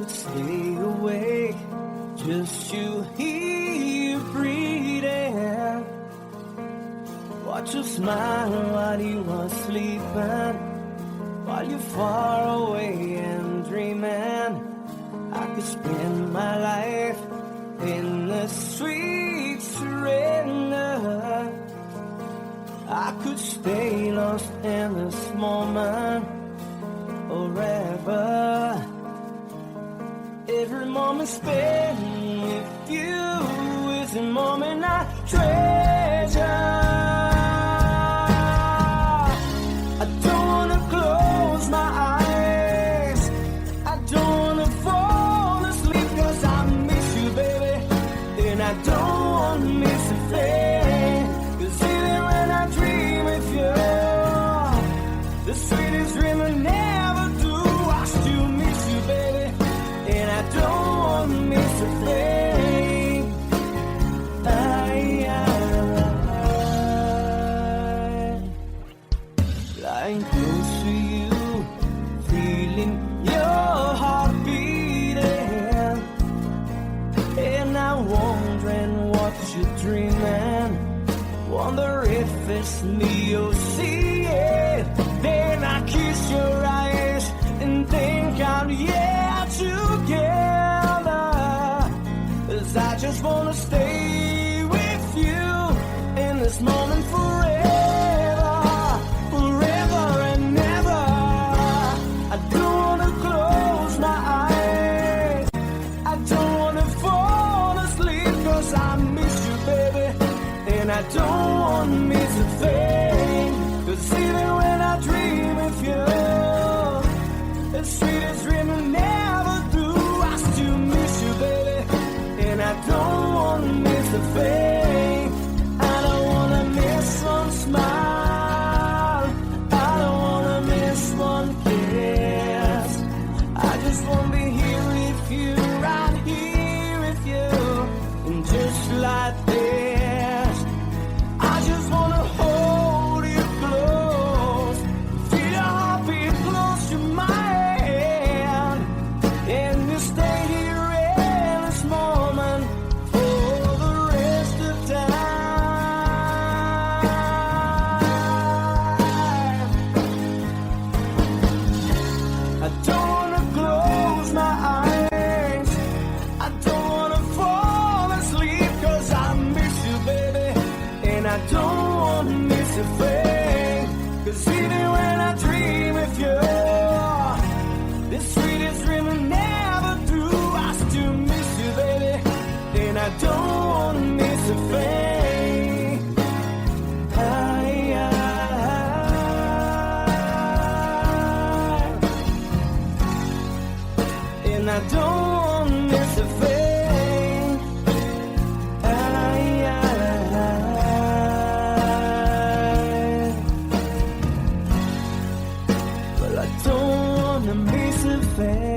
stay awake just to hear you breathing. Watch you smile while you are sleeping, while you're far away and dreaming. I could spend my life in the sweet surrender. I could stay lost in this moment forever. Every moment spent with you is a moment I treasure. I don't wanna close my eyes, I don't wanna fall asleep, 'cause I miss you, baby, and I don't wanna miss a thing. 'Cause even when I dream of you, the sweetest dream I never do, I still miss you, baby, and I don't wanna miss a thing. Lying close to you, feeling your heart beating, and I'm wondering what you're dreaming. Wonder if it's me you're seeing. Then I kiss your eyes and think I'm together. 'Cause I just wanna stay with you in this moment forever, forever and ever. I don't wanna close my eyes, I don't wanna fall asleep, 'cause I miss you, baby, and I don't wanna miss a thing. 'Cause even when I dream of you, the sweetest dream I never do, I still miss you, baby, and I don't wanna miss a thing. I don't wanna miss one smile, I don't wanna miss one kiss. I just wanna be here with you, right here with you, and just like this, I just wanna hold you close, feel your heartbeat close to mine, and you stay here in this moment for the rest of time. I don't wanna close my eyes, I don't wanna fall asleep, 'cause I miss you, baby, and I don't wanna miss a thing. 'Cause even when I dream of you, the sweetest dream I never do, I still miss you, baby, and I don't wanna miss a thing. And I don't wanna miss a thing. Well, I don't wanna miss a thing.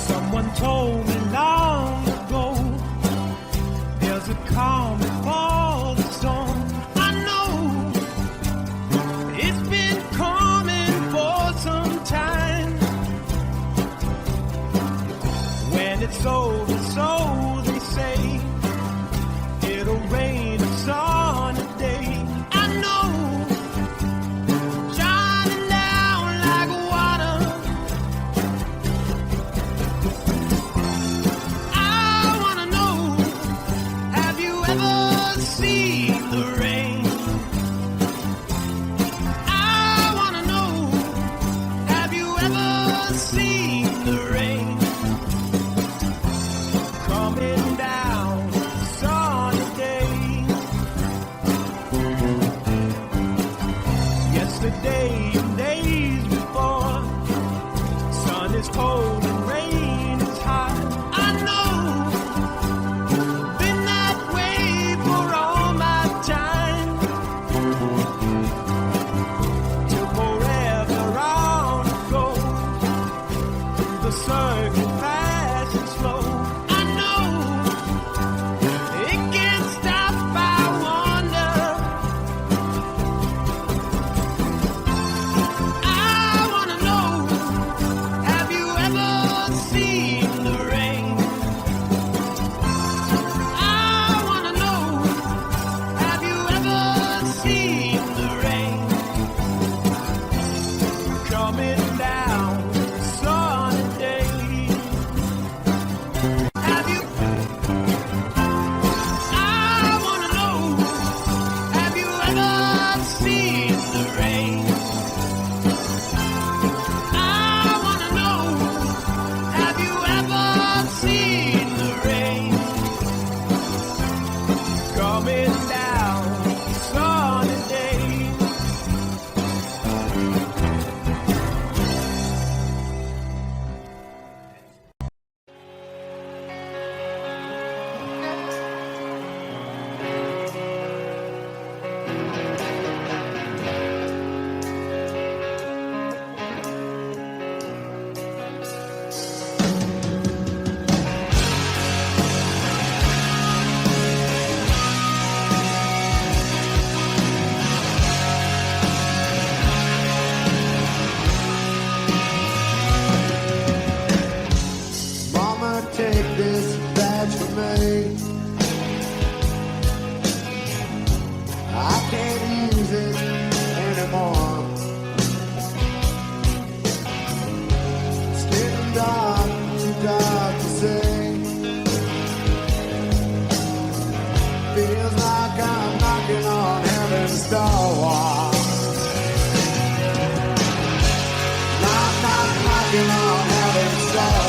Someone told me long ago, there's a calm before the storm. I know it's been coming for some time. When it's over, so they say, it'll rain a sunny day. I know, shining down like water. I wanna know, have you ever seen the rain? I wanna know, have you ever seen the rain? a circle fast and slow. I know it can't stop, I wonder. I wanna know, have you ever seen the rain? I wanna know, have you ever seen the rain coming down a sunny day? Have you? I wanna know, have you ever seen the rain? I wanna know, have you ever seen the rain coming down a sunny day? Mama, take this badge from me. I can't use it anymore. It's getting dark, too dark to see. Feels like I'm knocking on heaven's door. Knocking on heaven's door.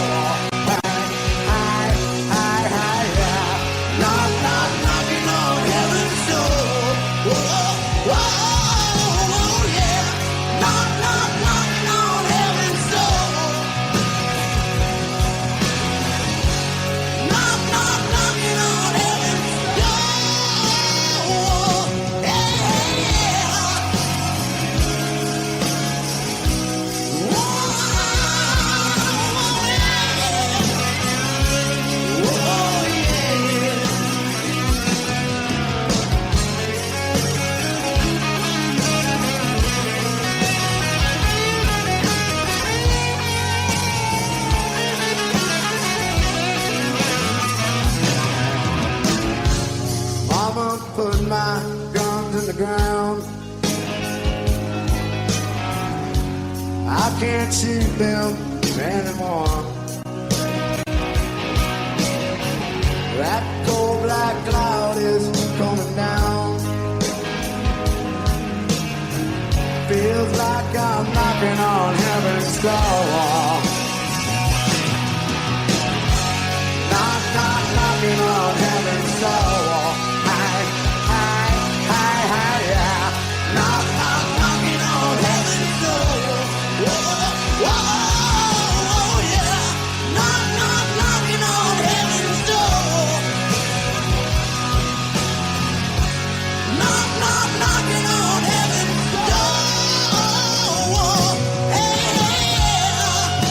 Knocking on heaven's door. Whoa, yeah. Knocking on heaven's door. Knocking on heaven's door. Mama put my guns in the ground. I can't shoot them anymore. That cold black cloud is coming down. Feels like I'm knocking on heaven's door. Knocking on heaven's door. Yeah. Knocking on heaven's door. Whoa, yeah. Knocking on heaven's door. Knocking on heaven's door. Hey, yeah.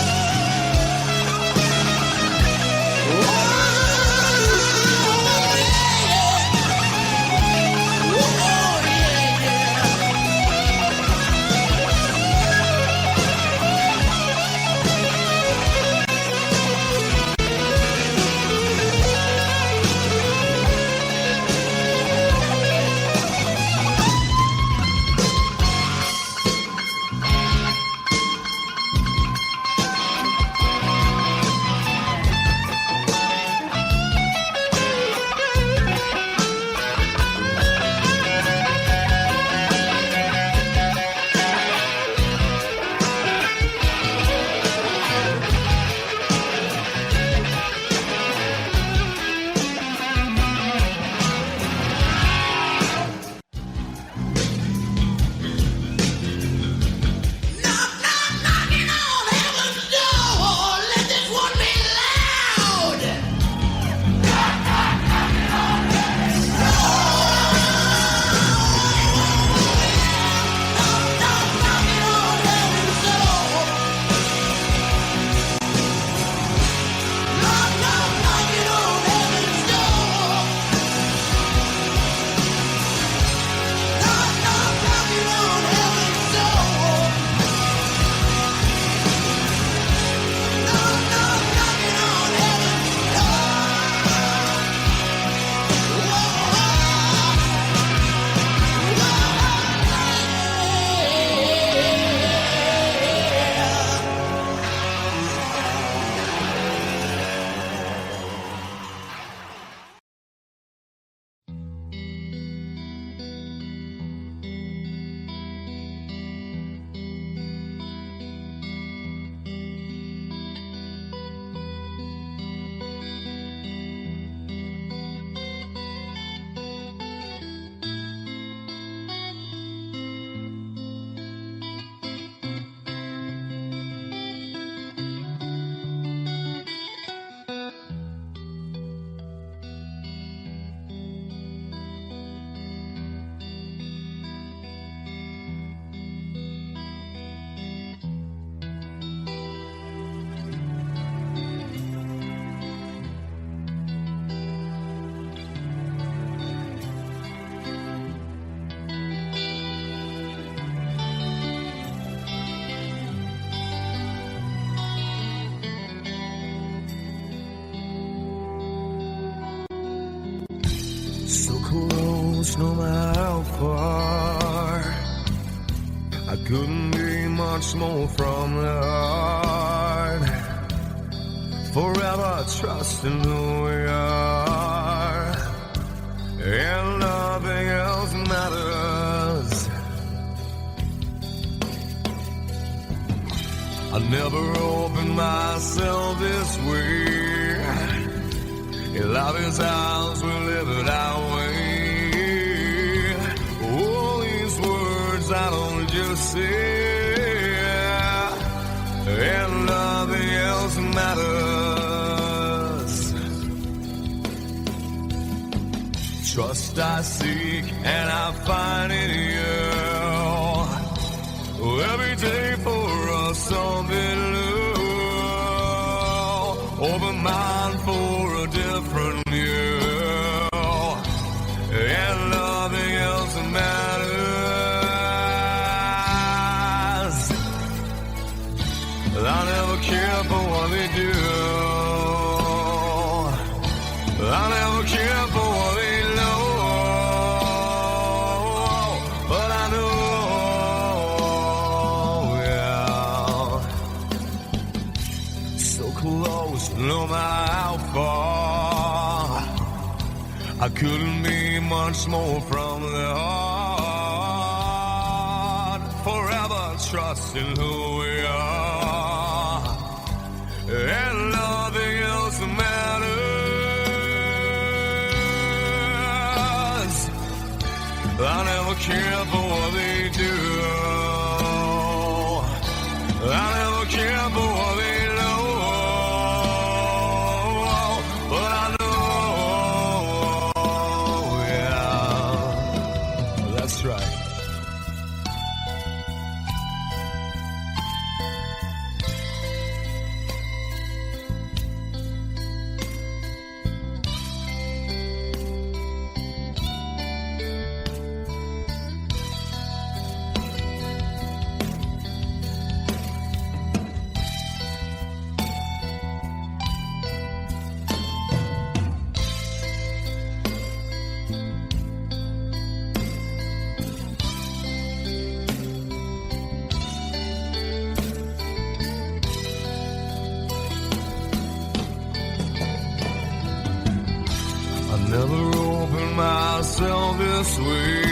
close no matter how far. I couldn't be much more from the heart. Forever trusting who we are, and nothing else matters. I never opened myself this way. In love is ours, we live it our way. All these words I don't just say, and nothing else matters. Trust I seek and I find in you. Every day for us something new. Open mind for a different view, and nothing else matters. I never care for what they do. I never care for what they know, but I know, yeah, so close, no matter how far. I couldn't be much more from the heart. Forever trusting who we are, and nothing else matters. I never care for what they do. I never care for what they know, but I know, yeah, that's right. Never opened myself this way.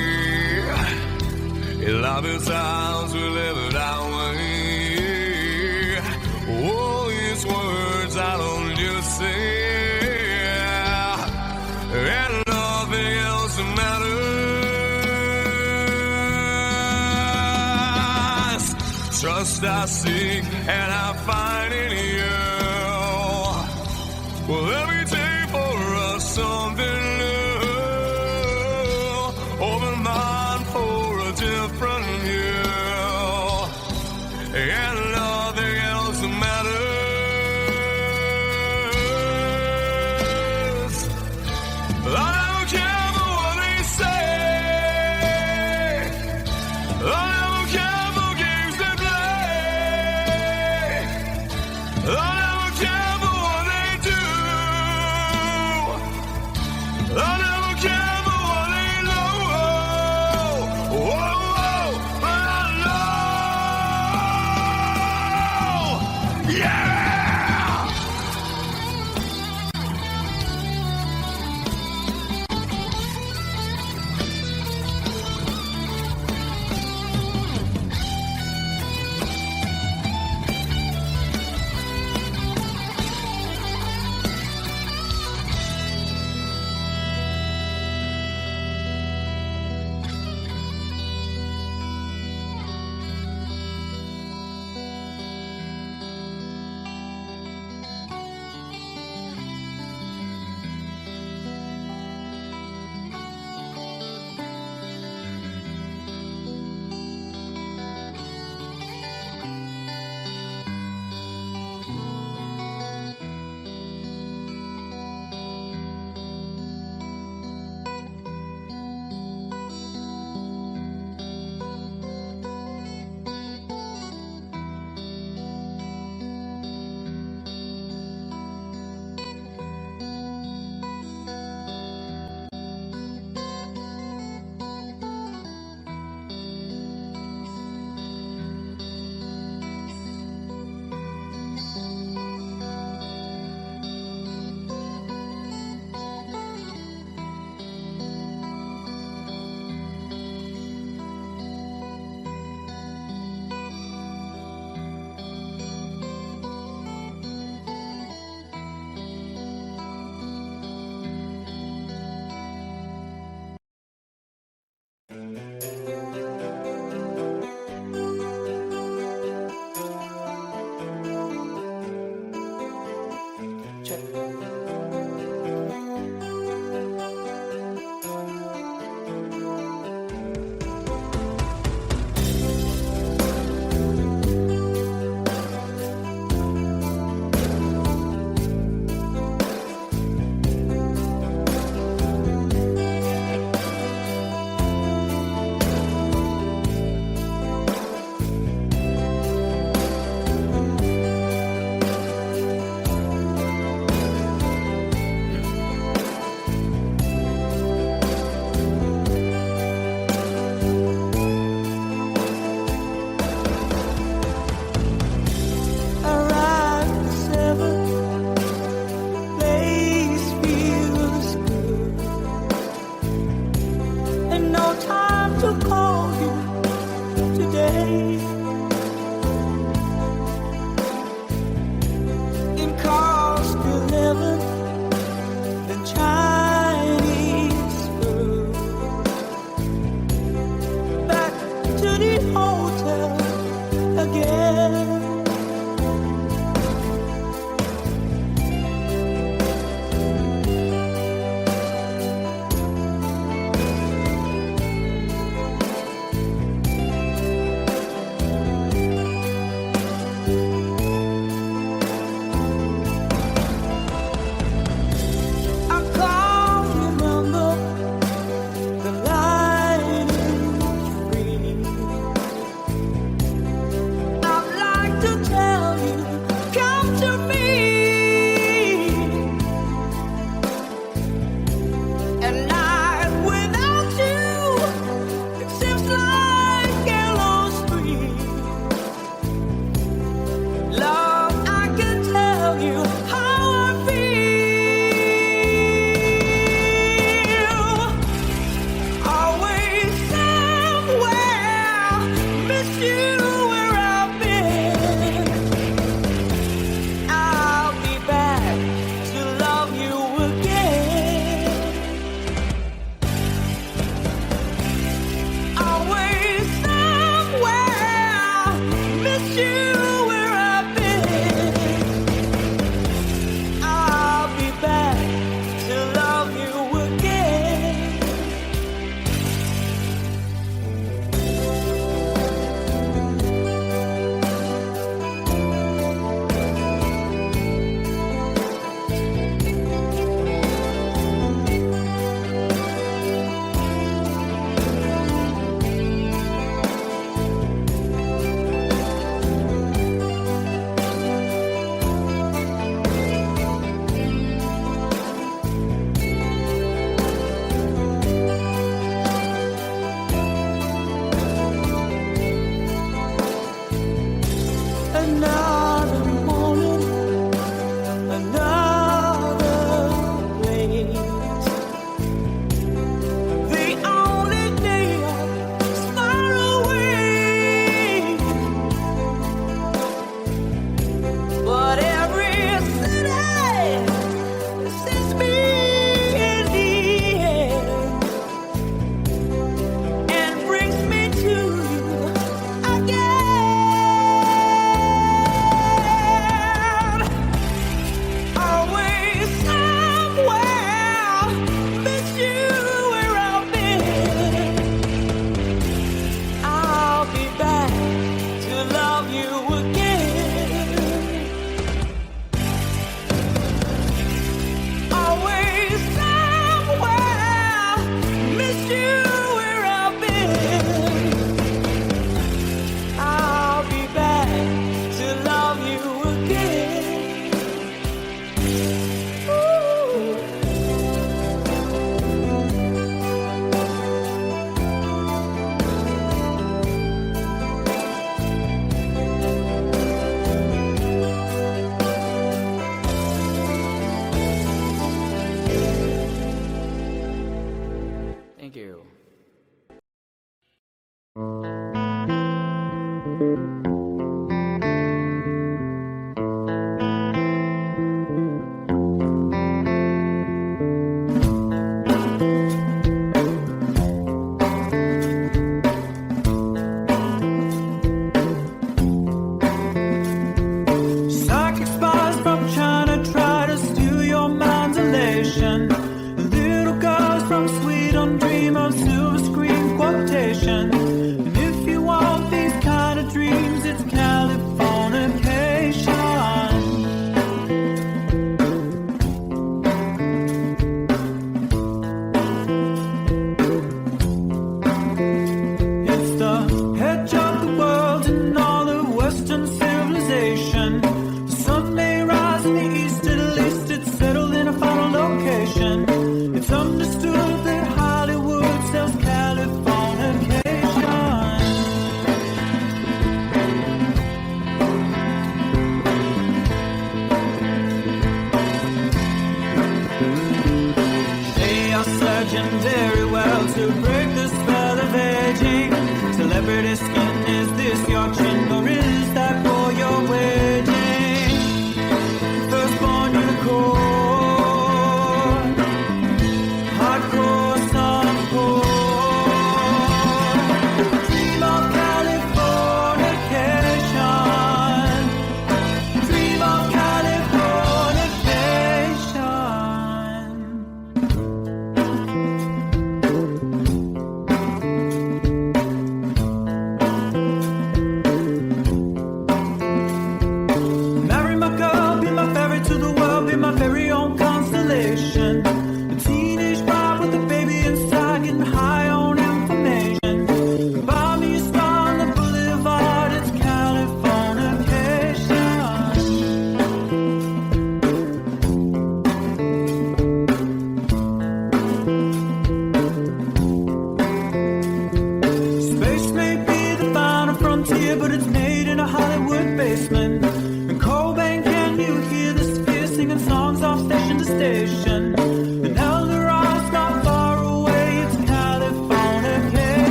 In love is ours, we live it our way. All these words I don't just say, and nothing else matters. Trust I seek and I find in you. Well, every day for us something new. Open mind for a different view, and nothing else matters. I don't care for what they say. I don't care for games they play. I don't care for what they do. I never care for what they know, but I know, yeah!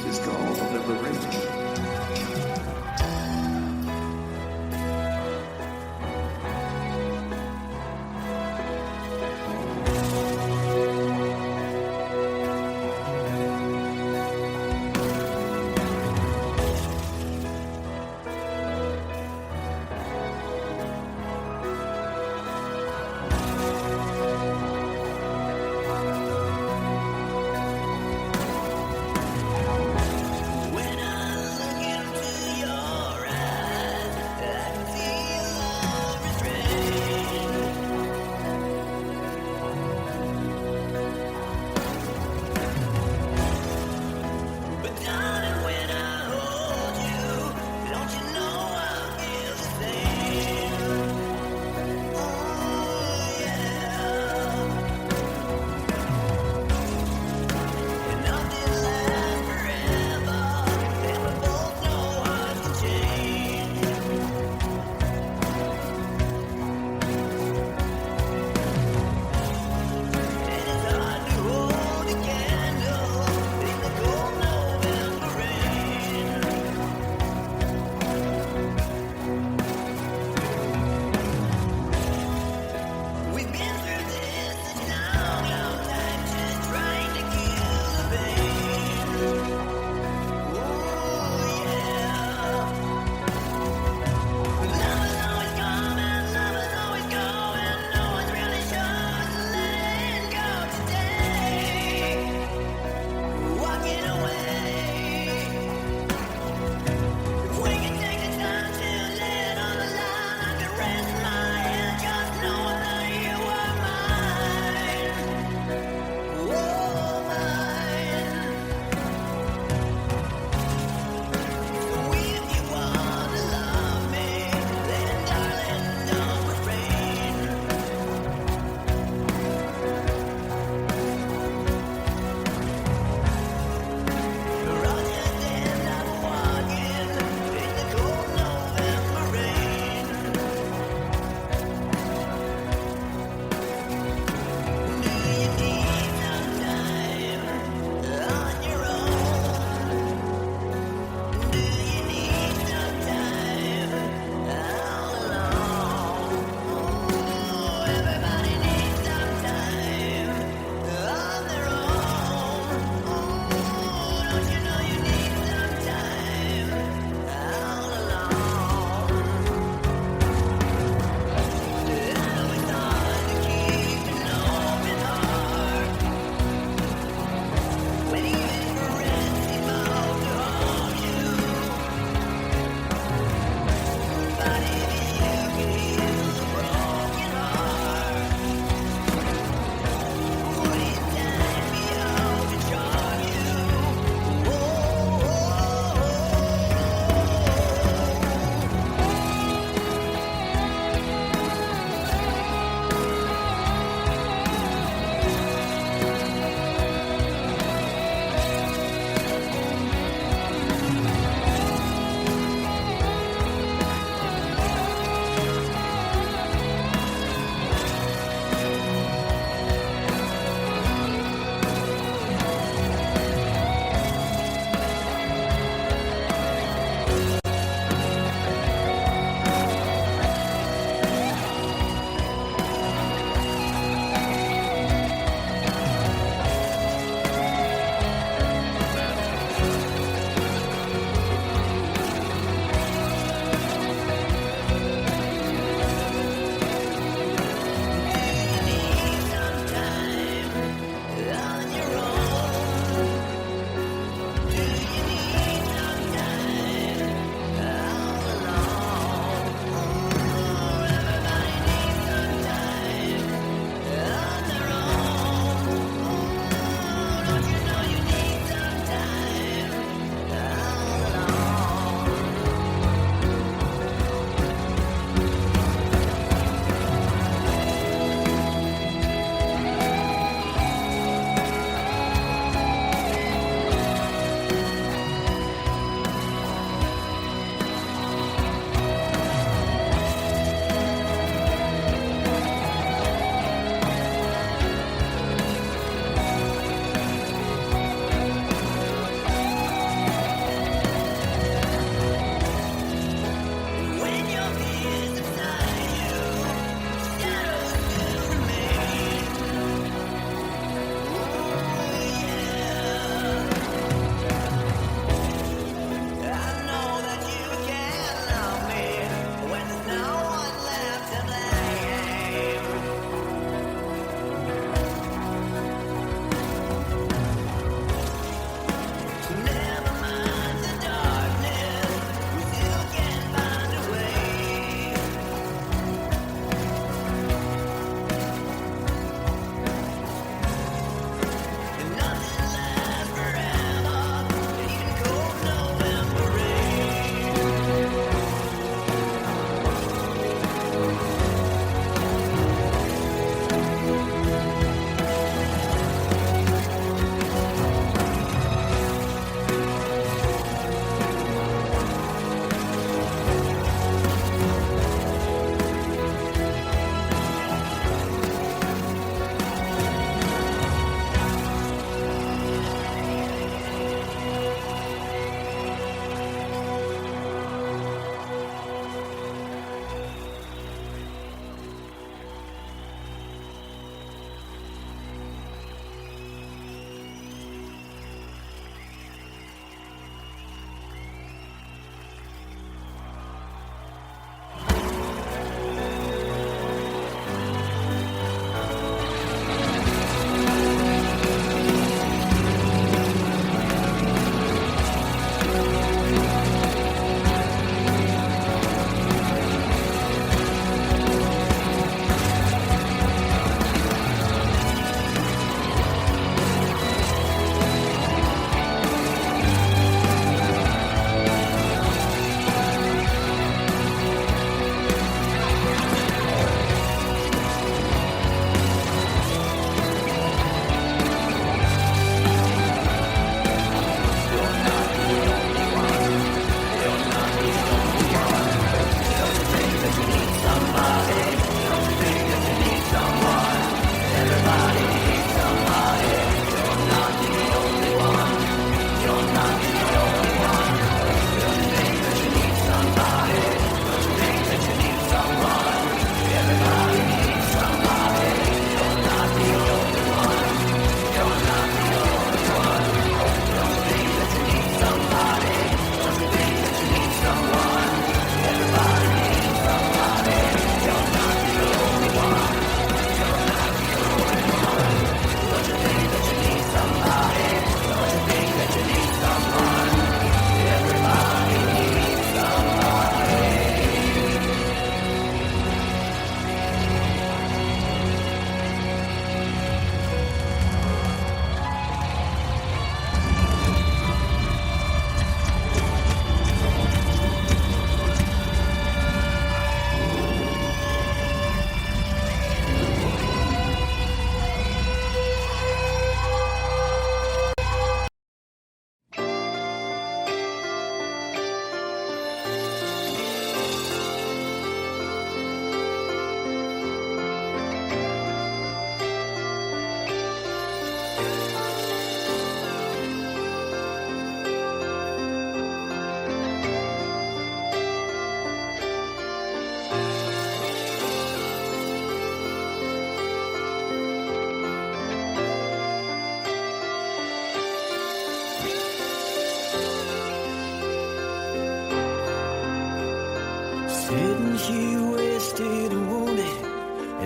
truth is called liberation. When I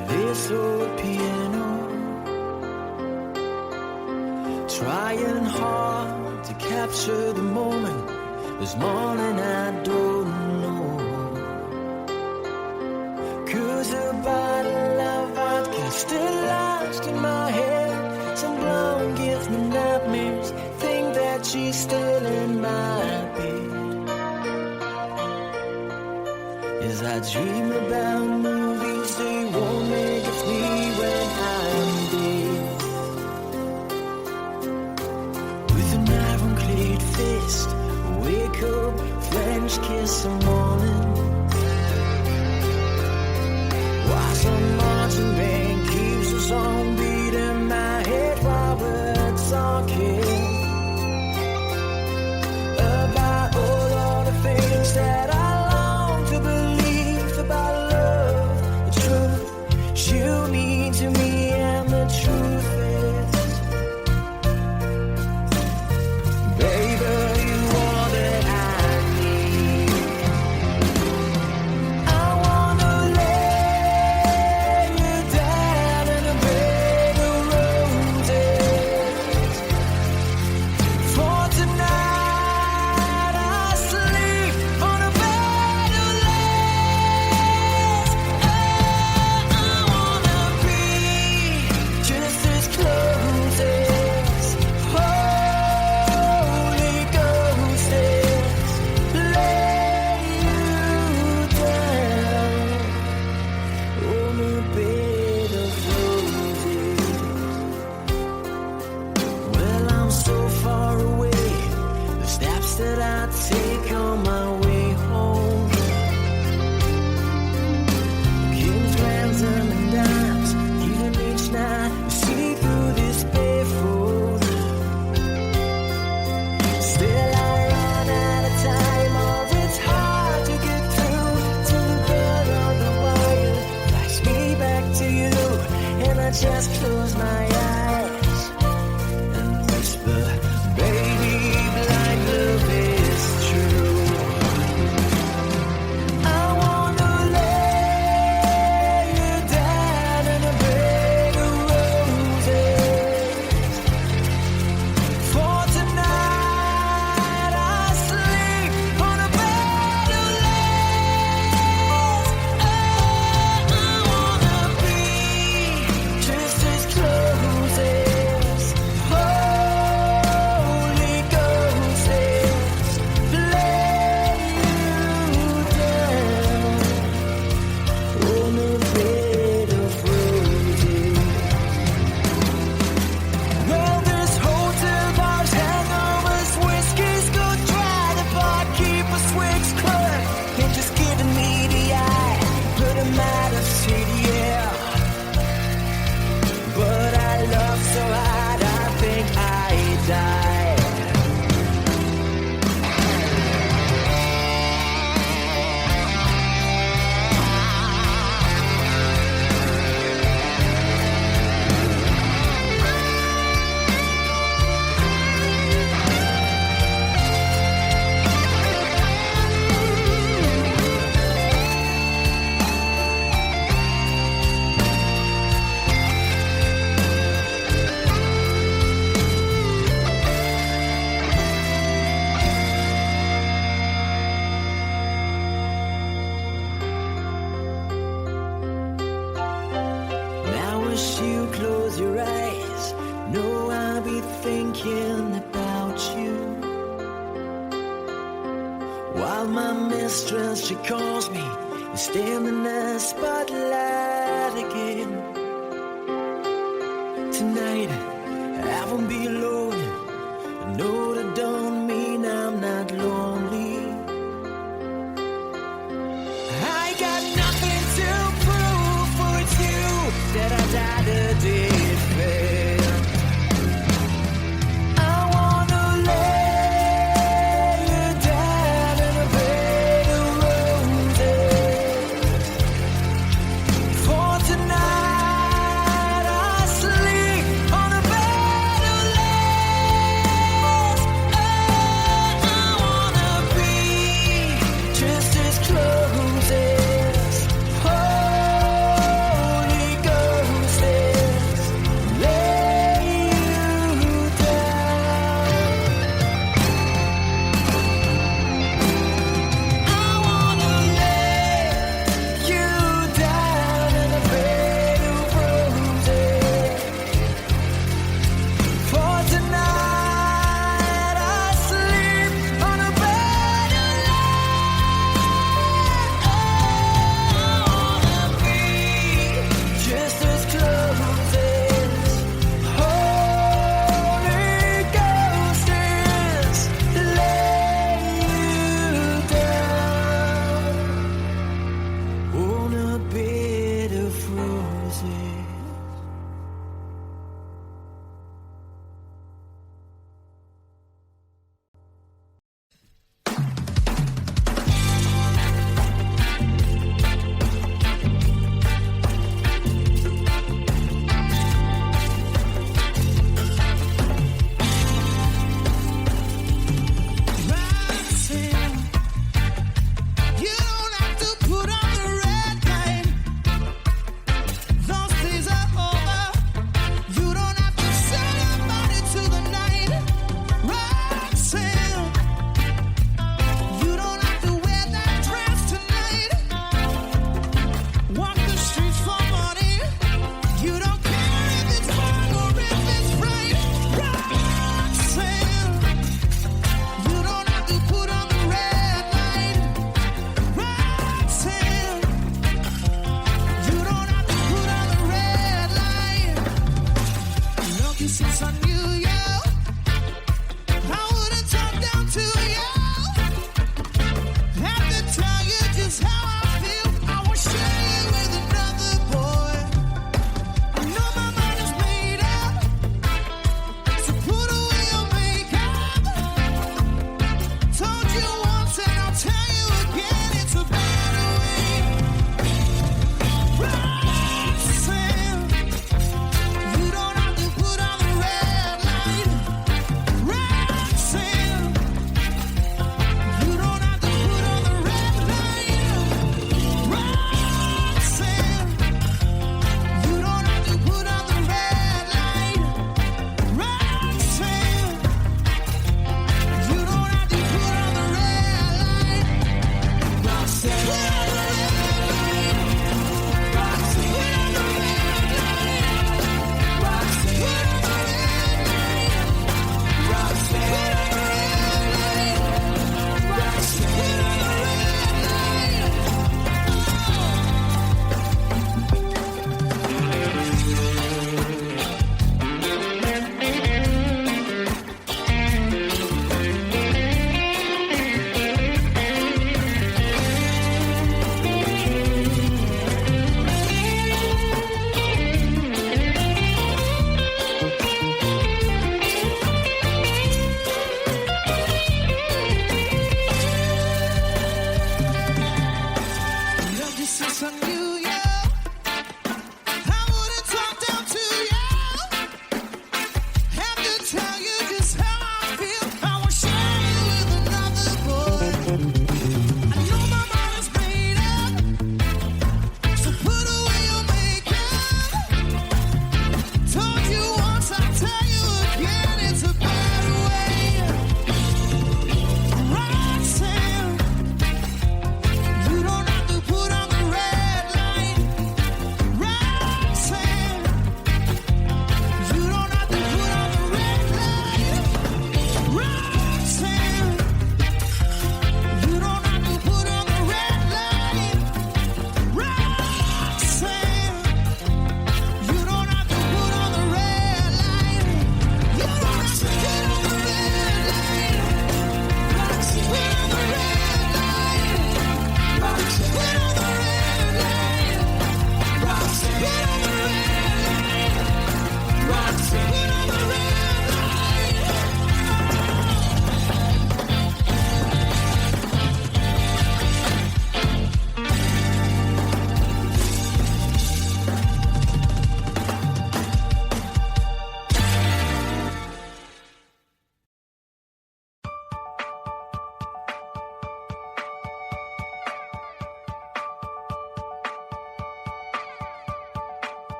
this old piano, trying hard to capture the moment. This morning I don't know, 'cause a bottle of vodka still lost in my head. Some blonde gives me nightmares, think that she's still in my bed. As I dream about movies they won't make of me when I'm dead. With an ironclad fist, wake up, French kiss the morning. While some marching band keeps us on beat in my head while we're talking about all the things that I long to believe about love, the truth you mean to me, and the truth is, baby, you are that I need. I wanna lay you down in a bed of roses. For tonight I sleep on a bed of lace. I wanna be just as close as Holy Ghost is. Lay you down on a bed of roses. Well, I'm so far away, the steps that I take on my way home. King's ransom and dimes, even each night, you see through this barefoot. Still I run out of time, or it's hard to get through to the bed of the wire. Flash me back to you, and I just close my eyes and whisper, baby, blind love is true. I wanna lay you down in a bed of roses. For tonight I sleep on a bed of lace. I wanna be just as close as Holy Ghost is. Lay you down on a bed of roses. Well, this hotel bar's hangovers, whiskey's go dry. The barkeeper swigs clerk ain't just giving me the eye, but I'm out of city, yeah. But I love so hard, I think I die. Now as you close your eyes, know I'll be thinking about you. While my mistress, she calls me and stand in the spotlight again. Tonight I won't be alone. I know that don't mean I'm not lonely. I got nothing to prove, for it's you that I died a day fair. I wanna lay you down in a bed of roses. For tonight I sleep on a bed of lace. I wanna be just as close as Holy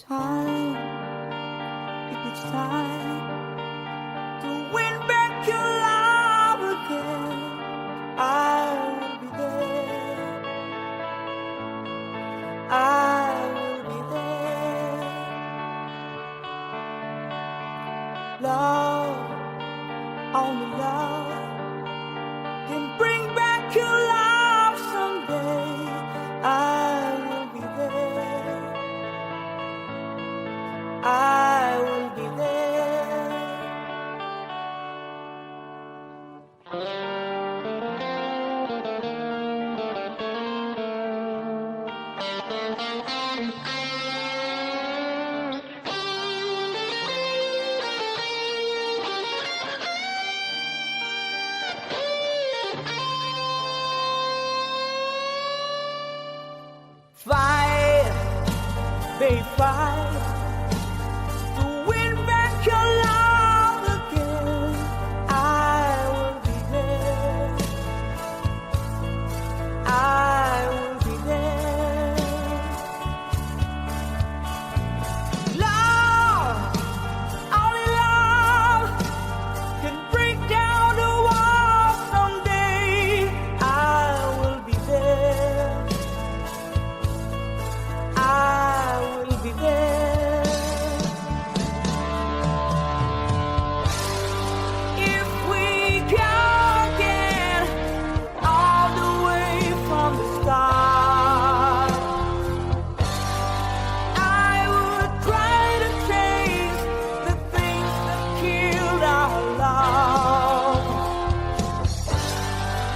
time, if it's time to win back your love again, I will be there. I will be there. Love, only love can bring back your love someday. I will be there. I will be there. Fight, babe, fight to win back your love again. I will be there. I will be there. Love, only love can break down the wall someday. I will be there. I will be there. If we go again all the way from the start, I would try to change the things that killed our love.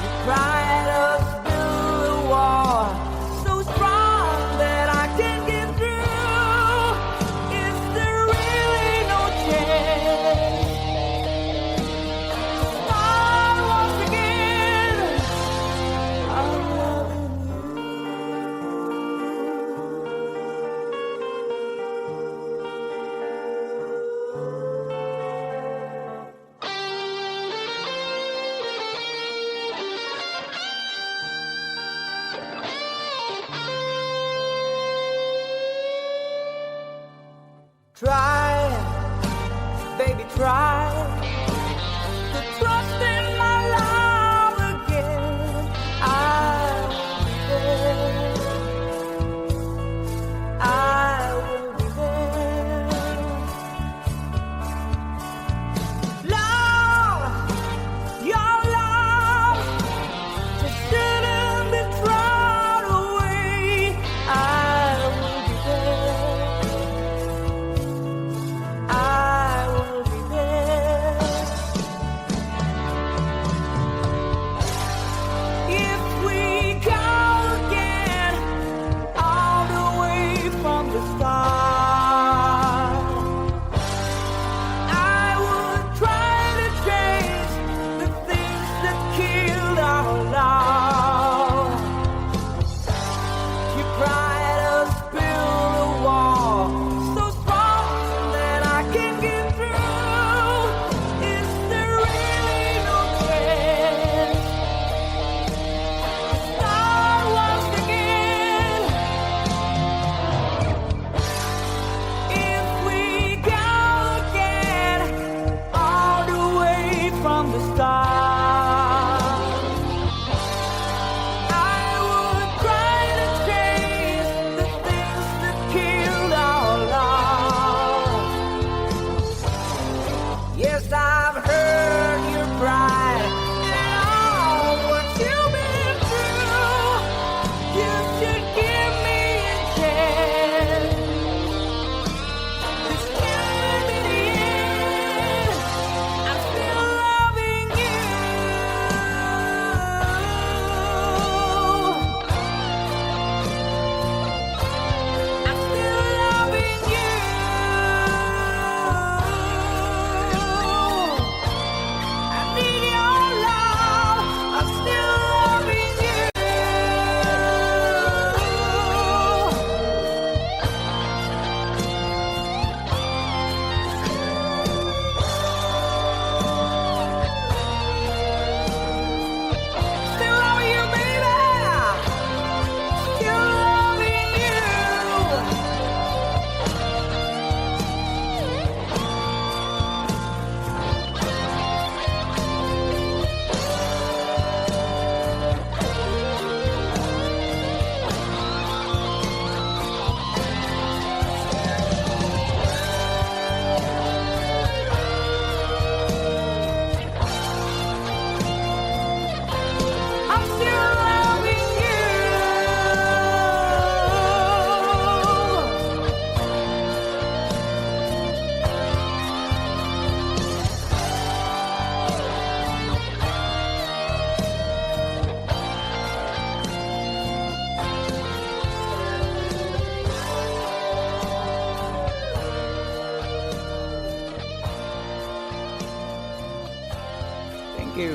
You cried us through the war, so strong that I can get through. Is there really no chance to start once again? I'm loving Try, baby, try to trust in my love again. I will be there. I will be there. Love, your love just shouldn't be thrown away. I will be there. I will be there.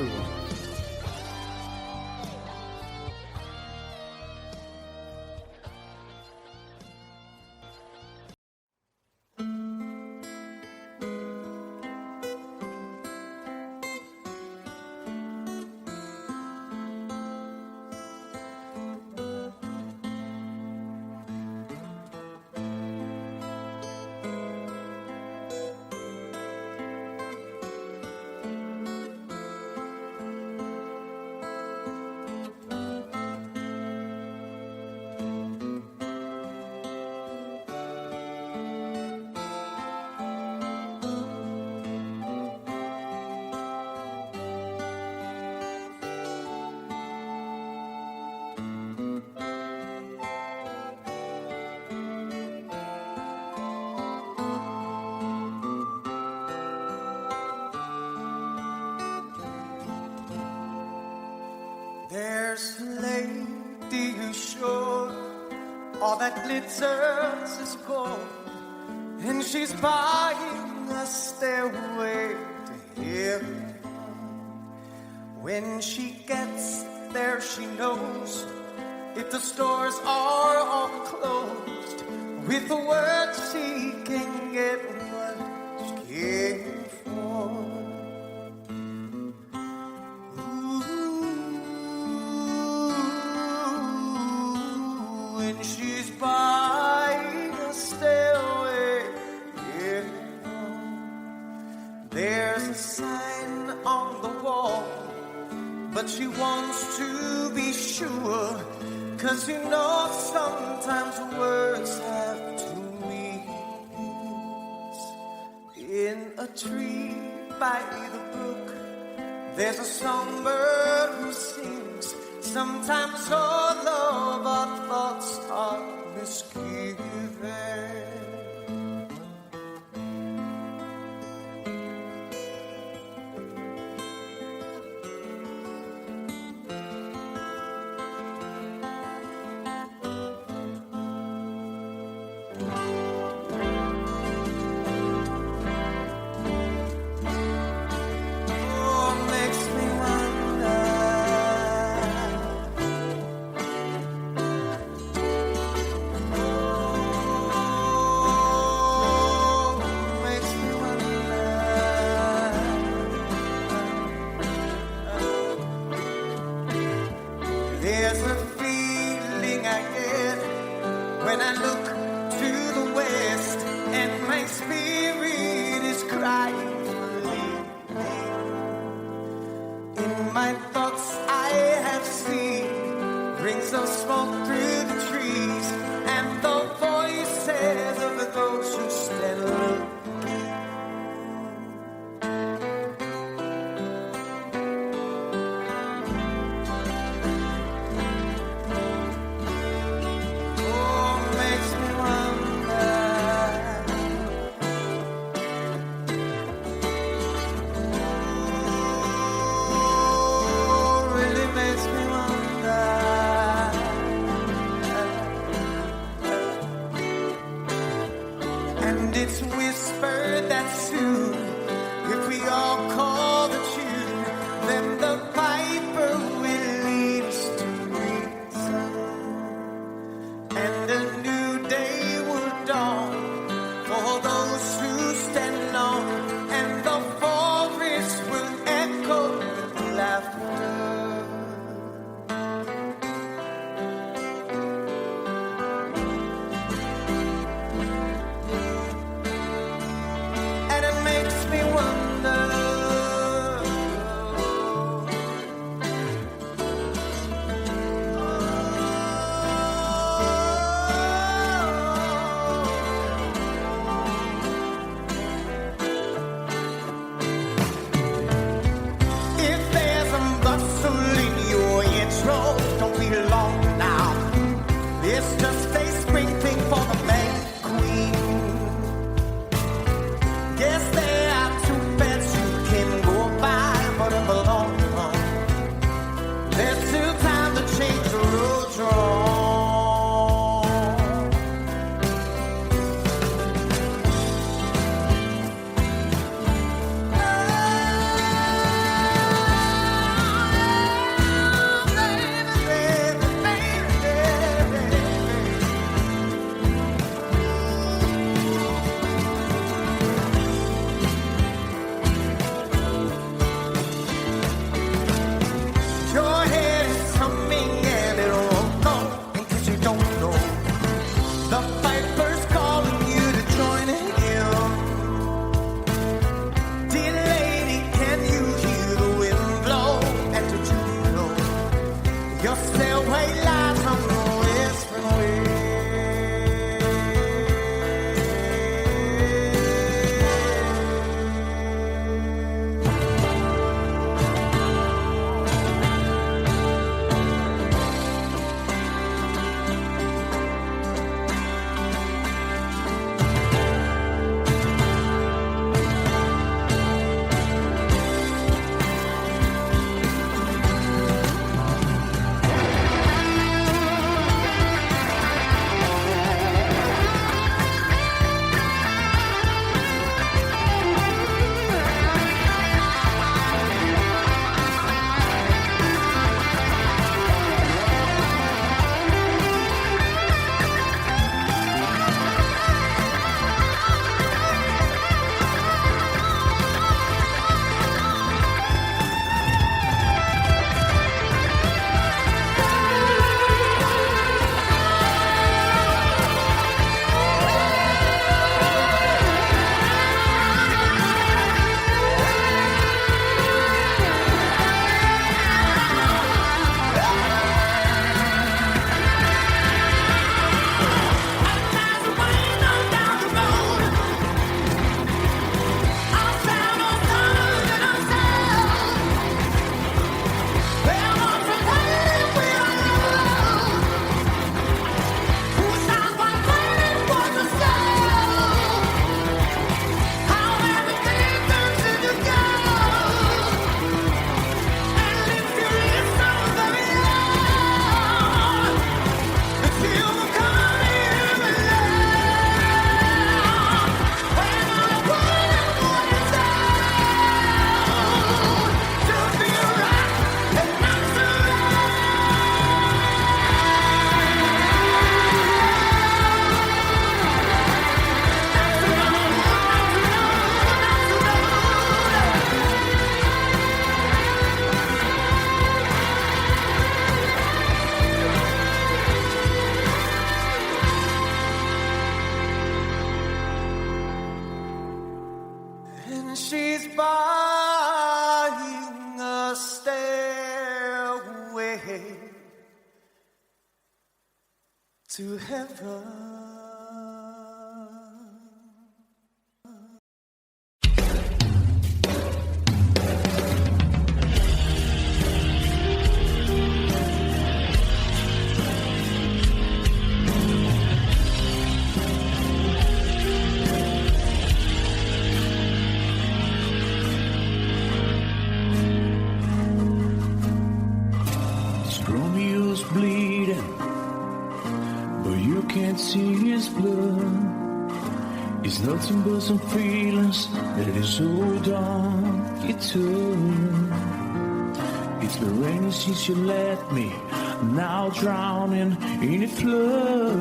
jõua. There's a lady who's sure all that glitters is gold, and she's buying a stairway to heaven. When she gets there, she knows if the stores are all closed, with the word she can get what she came for. She's buying a stairway. Yeah. There's a sign on the wall, but she wants to be sure, 'cause you know sometimes words have two meanings. In a tree by the brook, there's a songbird who sings. Sometimes all of our thoughts are misgiven. There's a feeling I get when I look to the west, and my spirit is crying for leaving. In my thoughts I have seen rings of smoke through the trees, and the voices of those who stand looking. to heaven. Romeo's bleeding, but you can't see his blood. It's nothing but some feelings that is so dark you turn. It's been raining since you left me, now drowning in a flood.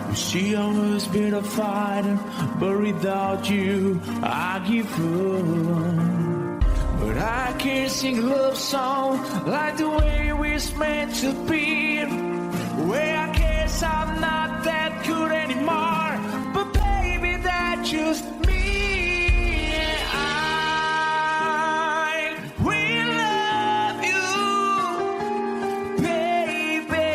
You see I was been a fighter, but without you I give up. But I can't sing a love song like the way we're meant to be. Well, I guess I'm not that good anymore, but baby, that's just me. I will love you, baby.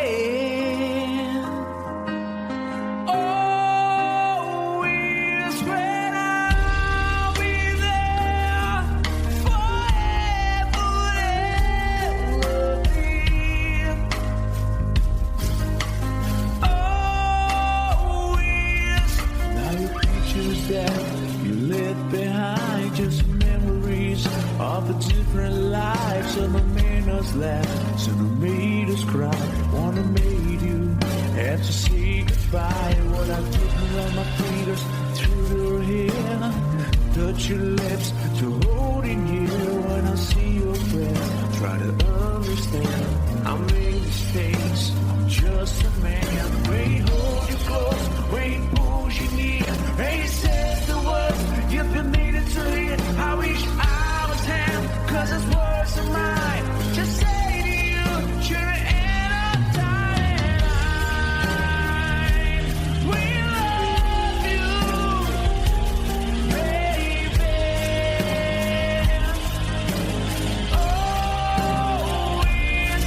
Always when I'll be there forever and always. Now your pictures that you left behind, just memories of a different life. Some have made us laugh, some have made us cry. One have made you have to say goodbye. What I did around my fingers through your hair, touch your lips to holding you. When I see your face, try to understand. I made mistakes, I'm just a man. When he holds you close, when he pulls you near, and he says the words you've been needing to hear. I wish I was him, 'cause his words are mine. Just say to you, you're in a dying line. We love you, baby. Always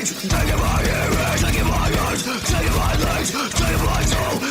legs, taking my ears, taking my arms, taking my legs, taking my soul.